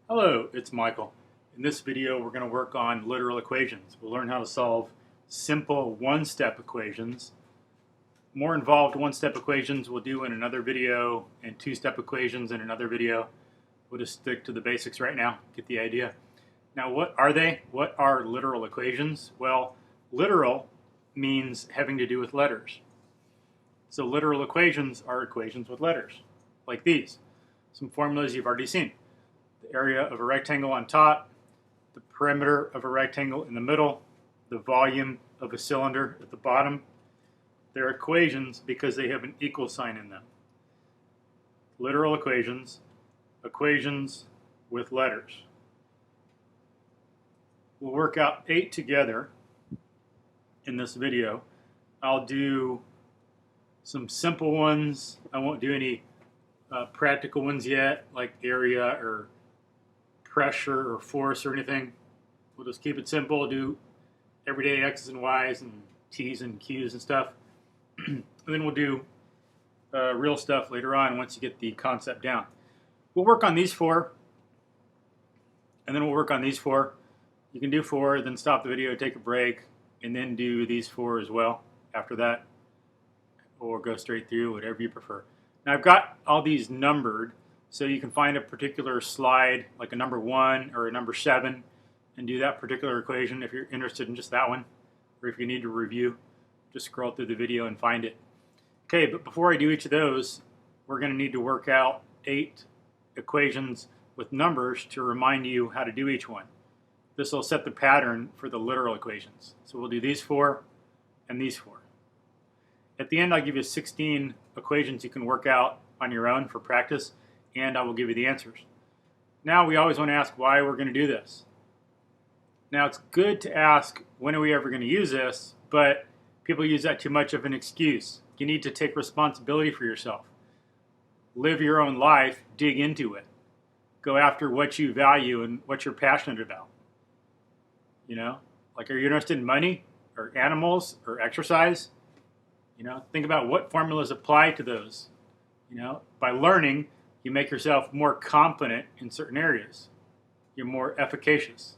Hello, it's Michael. In this video, we're going to work on literal equations. We'll learn how to solve simple one-step equations. More involved one-step equations we'll do in another video, and two-step equations in another video. We'll just stick to the basics right now, get the idea. Now, what are they? What are literal equations? Well, literal means having to do with letters. So literal equations are equations with letters, like these. Some formulas you've already seen. The area of a rectangle on top, the perimeter of a rectangle in the middle, the volume of a cylinder at the bottom. They're equations because they have an equal sign in them. Literal equations, equations with letters. We'll work out 8 together in this video. I'll do some simple ones. I won't do any practical ones yet, like area or pressure or force or anything. We'll just keep it simple, do everyday X's and Y's and T's and Q's and stuff. And then we'll do real stuff later on once you get the concept down. We'll work on these 4, and then we'll work on these 4. You can do 4, then stop the video, take a break, and then do these 4 as well after that, or go straight through, whatever you prefer. Now I've got all these numbered, so you can find a particular slide, like a number 1 or a number 7, and do that particular equation if you're interested in just that one, or if you need to review, just scroll through the video and find it. Okay, but before I do each of those, we're going to need to work out 8 equations with numbers to remind you how to do each one. This will set the pattern for the literal equations. So we'll do these 4 and these 4. At the end, I'll give you 16 equations you can work out on your own for practice, and I will give you the answers. Now, we always want to ask why we're going to do this. Now, it's good to ask, when are we ever going to use this? But people use that too much of an excuse. You need to take responsibility for yourself. Live your own life, dig into it. Go after what you value and what you're passionate about. You know, like, are you interested in money or animals or exercise? You know, think about what formulas apply to those. You know, by learning, you make yourself more confident in certain areas. You're more efficacious.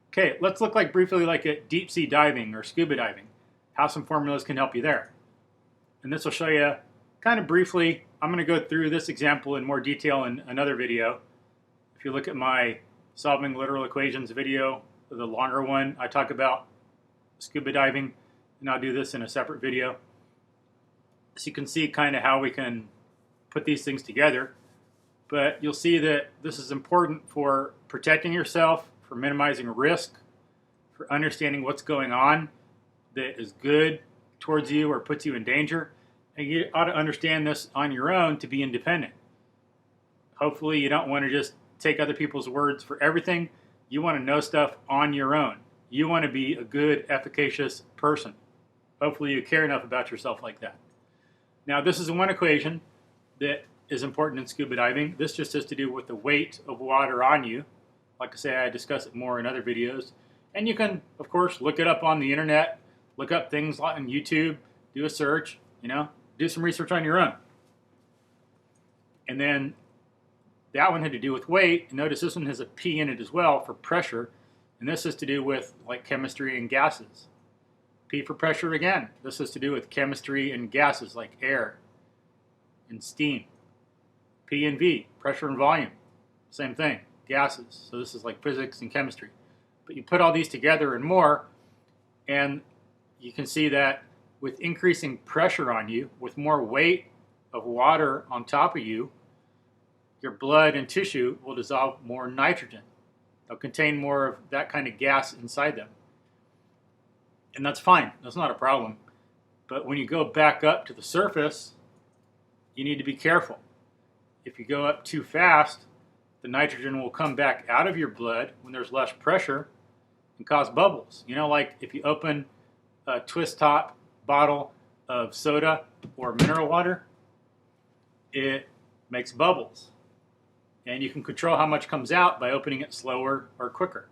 Okay, let's look briefly at deep sea diving or scuba diving, how some formulas can help you there. And this will show you kind of briefly. I'm going to go through this example in more detail in another video. If you look at my solving literal equations video, the longer one, I talk about scuba diving, and I'll do this in a separate video. So you can see kind of how we can put these things together. But you'll see that this is important for protecting yourself, for minimizing risk, for understanding what's going on that is good towards you or puts you in danger. And you ought to understand this on your own to be independent. Hopefully you don't want to just take other people's words for everything. You want to know stuff on your own. You want to be a good, efficacious person. Hopefully you care enough about yourself like that. Now, this is one equation that is important in scuba diving. This just has to do with the weight of water on you. Like I say, I discuss it more in other videos. And you can, of course, look it up on the internet, look up things on YouTube, do a search, you know, do some research on your own. And then that one had to do with weight. Notice this one has a P in it as well for pressure. And this has to do with chemistry and gases. P for pressure again. This has to do with chemistry and gases like air and steam. P and V, pressure and volume. Same thing, gases. So this is like physics and chemistry. But you put all these together and more, and you can see that with increasing pressure on you, with more weight of water on top of you, your blood and tissue will dissolve more nitrogen. They'll contain more of that kind of gas inside them. And that's fine. That's not a problem. But when you go back up to the surface, you need to be careful. If you go up too fast, the nitrogen will come back out of your blood when there's less pressure and cause bubbles. You know, like if you open a twist top bottle of soda or mineral water, it makes bubbles. And you can control how much comes out by opening it slower or quicker.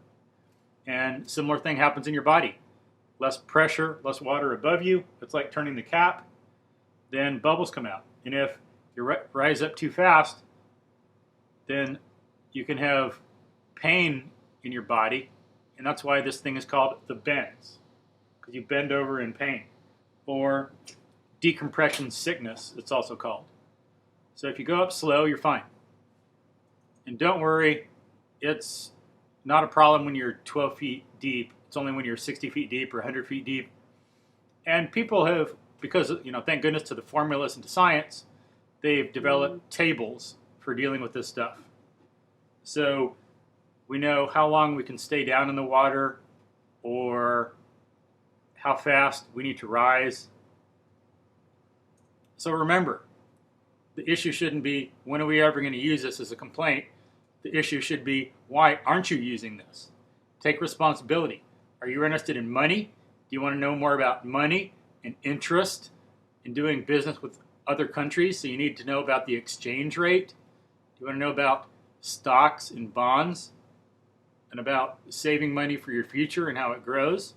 And similar thing happens in your body. Less pressure, less water above you. It's like turning the cap. Then bubbles come out. And if you rise up too fast, then you can have pain in your body, and that's why this thing is called the bends, because you bend over in pain. Or decompression sickness, it's also called. So if you go up slow, you're fine. And don't worry, it's not a problem when you're 12 feet deep. It's only when you're 60 feet deep or 100 feet deep. And people have, because, thank goodness to the formulas and to science, they've developed tables for dealing with this stuff. So we know how long we can stay down in the water or how fast we need to rise. So remember, the issue shouldn't be, when are we ever going to use this as a complaint? The issue should be, why aren't you using this? Take responsibility. Are you interested in money? Do you want to know more about money and interest in doing business with other countries? So you need to know about the exchange rate. Do you want to know about stocks and bonds and about saving money for your future and how it grows?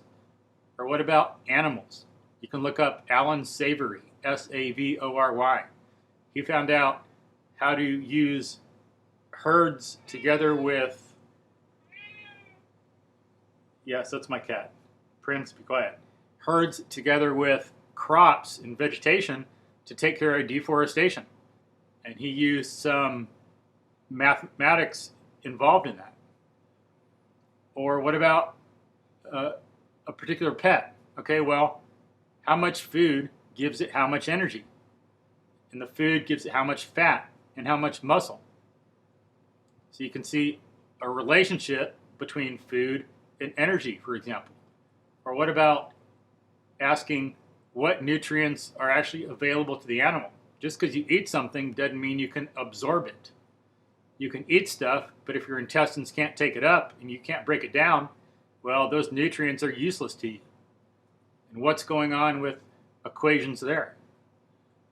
Or what about animals? You can look up Alan Savory, Savory. He found out how to use herds together with, yes, that's my cat. Prince, be quiet. Herds together with crops and vegetation to take care of deforestation. And he used some mathematics involved in that. Or what about a particular pet? Okay, well, how much food gives it how much energy? And the food gives it how much fat and how much muscle. So you can see a relationship between food and energy, for example. Or what about asking what nutrients are actually available to the animal? Just because you eat something doesn't mean you can absorb it. You can eat stuff, but if your intestines can't take it up and you can't break it down, well, those nutrients are useless to you. And what's going on with equations there?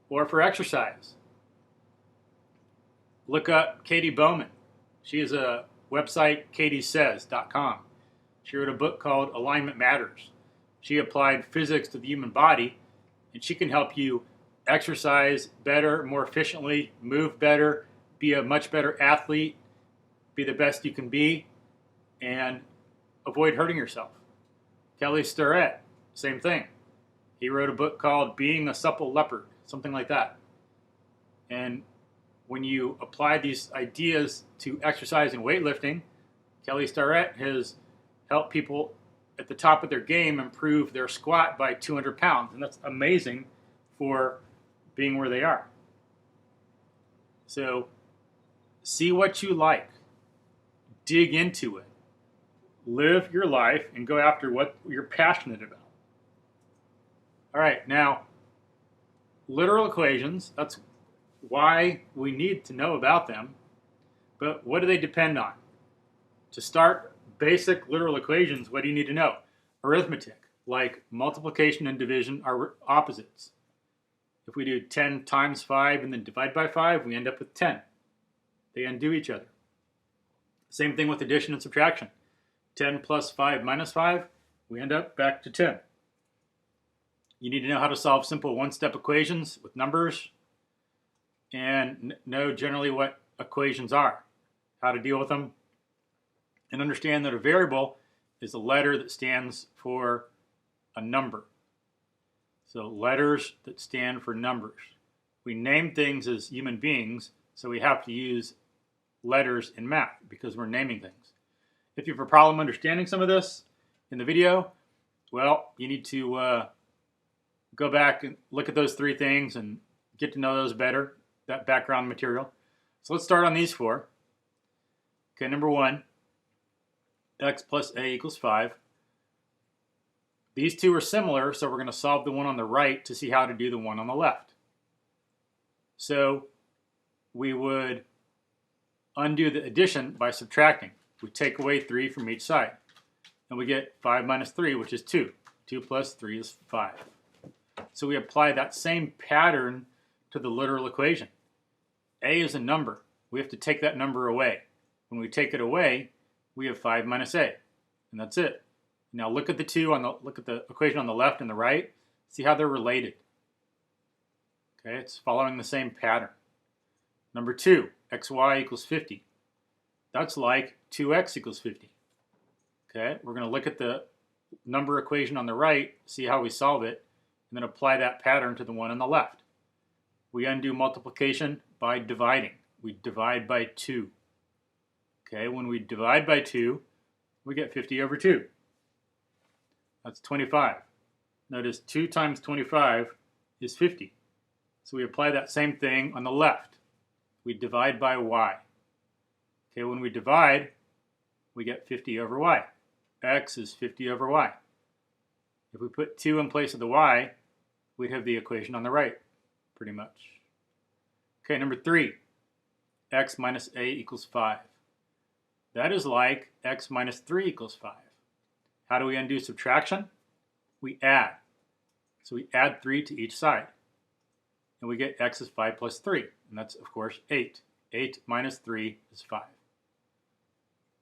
Or for exercise, look up Katie Bowman. She has a website, katiesays.com. She wrote a book called Alignment Matters. She applied physics to the human body, and she can help you exercise better, more efficiently, move better, be a much better athlete, be the best you can be, and avoid hurting yourself. Kelly Starrett, same thing. He wrote a book called Being a Supple Leopard, something like that. And when you apply these ideas to exercise and weightlifting, Kelly Starrett has helped people at the top of their game improve their squat by 200 pounds. And that's amazing for being where they are. So see what you like. Dig into it. Live your life and go after what you're passionate about. All right, now, literal equations, that's why we need to know about them. But what do they depend on? To start basic literal equations, what do you need to know? Arithmetic, like multiplication and division, are opposites. If we do 10 times 5 and then divide by 5, we end up with 10. They undo each other. Same thing with addition and subtraction. 10 plus 5 minus 5, we end up back to 10. You need to know how to solve simple one-step equations with numbers and know generally what equations are, how to deal with them, and understand that a variable is a letter that stands for a number. So letters that stand for numbers. We name things as human beings, so we have to use letters in math because we're naming things. If you have a problem understanding some of this in the video, well, you need to go back and look at those 3 things and get to know those better, that background material. So let's start on these 4. Okay, number 1, x plus a equals 5. These 2 are similar, so we're going to solve the one on the right to see how to do the one on the left. So we would undo the addition by subtracting. We take away 3 from each side, and we get 5 minus 3, which is 2. 2 plus 3 is 5. So we apply that same pattern to the literal equation. A is a number. We have to take that number away. When we take it away, we have 5 minus a, and that's it. Now look at the equation on the left and the right. See how they're related. Okay, it's following the same pattern. Number 2, xy equals 50. that's like 2x equals 50. Okay, we're going to look at the number equation on the right, see how we solve it, and then apply that pattern to the one on the left. We undo multiplication by dividing. We divide by 2. Okay, when we divide by 2, we get 50 over 2. That's 25. Notice 2 times 25 is 50. So we apply that same thing on the left. We divide by y. Okay, when we divide, we get 50 over y. X is 50 over y. If we put 2 in place of the y, we'd have the equation on the right, pretty much. Okay, number 3, x minus a equals 5. That is like x minus 3 equals 5. How do we undo subtraction? We add. So we add 3 to each side. And we get x is 5 plus 3. And that's, of course, 8. 8 minus 3 is 5.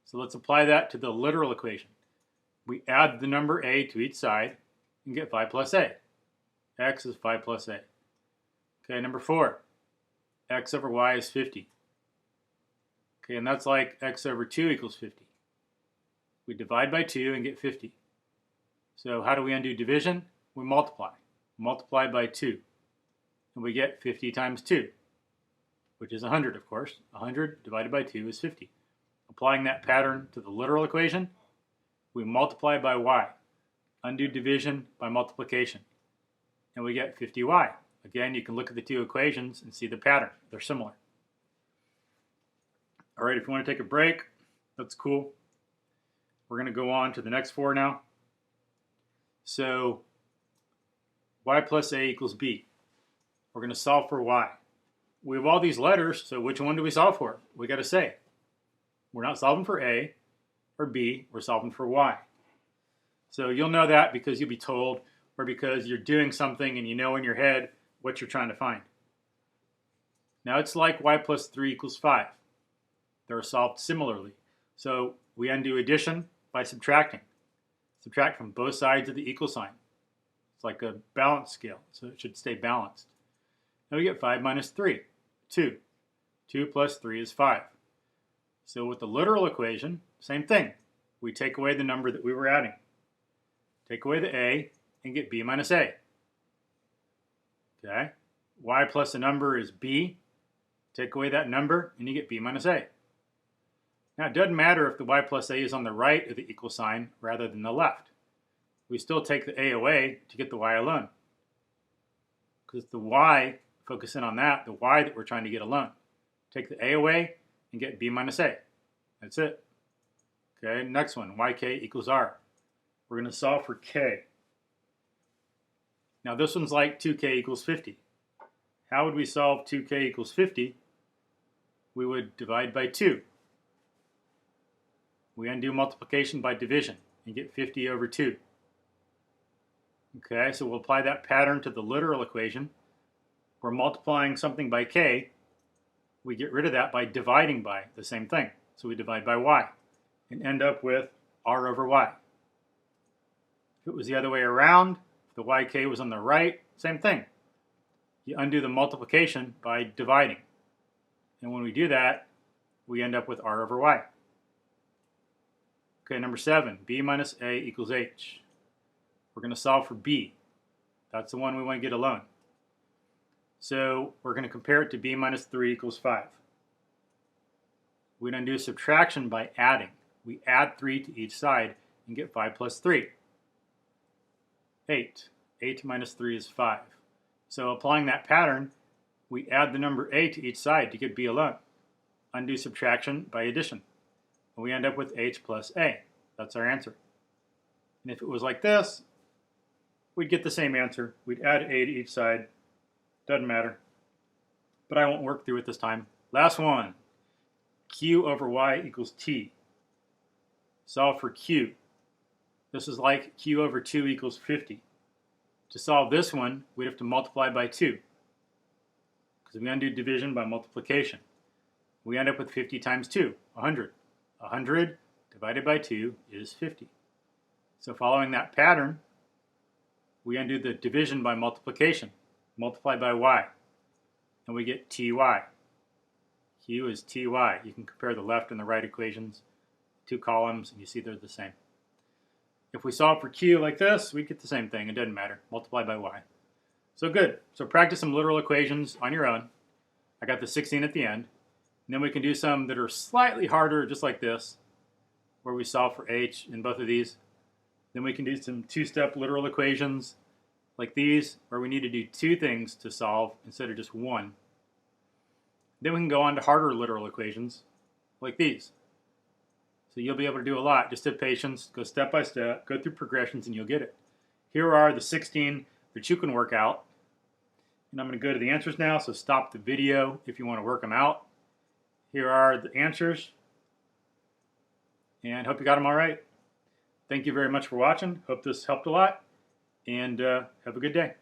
So let's apply that to the literal equation. We add the number a to each side and get 5 plus a. X is 5 plus a. Okay, number 4. X over y is 50. Okay, and that's like x over 2 equals 50. We divide by 2 and get 50. So how do we undo division? We multiply. Multiply by 2. And we get 50 times 2, which is 100, of course. 100 divided by 2 is 50. Applying that pattern to the literal equation, we multiply by y. Undo division by multiplication. And we get 50y. Again, you can look at the two equations and see the pattern. They're similar. All right, if you want to take a break, that's cool. We're going to go on to the next 4 now. So y plus a equals b. We're going to solve for y. We have all these letters, so which one do we solve for? We got to say. We're not solving for a or b, we're solving for y. So you'll know that because you'll be told, or because you're doing something and you know in your head what you're trying to find. Now it's like y plus 3 equals 5. They're solved similarly. So we undo addition by subtracting. Subtract from both sides of the equal sign. It's like a balance scale, so it should stay balanced. Now we get 5 minus 3, 2. 2 plus 3 is 5. So with the literal equation, same thing. We take away the number that we were adding. Take away the a and get b minus a. Okay? Y plus a number is b. Take away that number and you get b minus a. Now it doesn't matter if the y plus a is on the right of the equal sign rather than the left. We still take the a away to get the y alone. Because the y, focus in on that, the y that we're trying to get alone. Take the a away and get b minus a. That's it. Okay, next one, yk equals r. We're going to solve for k. Now this one's like 2k equals 50. How would we solve 2k equals 50? We would divide by 2. We undo multiplication by division and get 50 over 2. Okay, so we'll apply that pattern to the literal equation. We're multiplying something by k. We get rid of that by dividing by the same thing. So we divide by y and end up with r over y. If it was the other way around, if the yk was on the right, same thing. You undo the multiplication by dividing. And when we do that, we end up with r over y. Okay, number 7, b minus a equals h. We're going to solve for b. That's the one we want to get alone. So we're going to compare it to b minus 3 equals 5. We're going to do subtraction by adding. We add 3 to each side and get 5 plus 3. 8. 8 minus 3 is 5. So applying that pattern, we add the number a to each side to get b alone. Undo subtraction by addition. And we end up with h plus a. That's our answer. And if it was like this, we'd get the same answer. We'd add a to each side. Doesn't matter. But I won't work through it this time. Last one. Q over y equals t. Solve for q. This is like q over 2 equals 50. To solve this one, we'd have to multiply by 2. Because we undo division by multiplication. We end up with 50 times 2, 100. 100 divided by 2 is 50. So following that pattern, we undo the division by multiplication. Multiply by y. And we get ty. Q is ty. You can compare the left and the right equations, two columns, and you see they're the same. If we solve for Q like this, we get the same thing. It doesn't matter. Multiply by y. So good. So practice some literal equations on your own. I got the 16 at the end. And then we can do some that are slightly harder, just like this, where we solve for h in both of these. Then we can do some two-step literal equations like these, where we need to do two things to solve instead of just one. Then we can go on to harder literal equations like these. So you'll be able to do a lot. Just have patience, go step by step, go through progressions, and you'll get it. Here are the 16 that you can work out. And I'm going to go to the answers now, so stop the video if you want to work them out. Here are the answers, and hope you got them all right. Thank you very much for watching. Hope this helped a lot, and have a good day.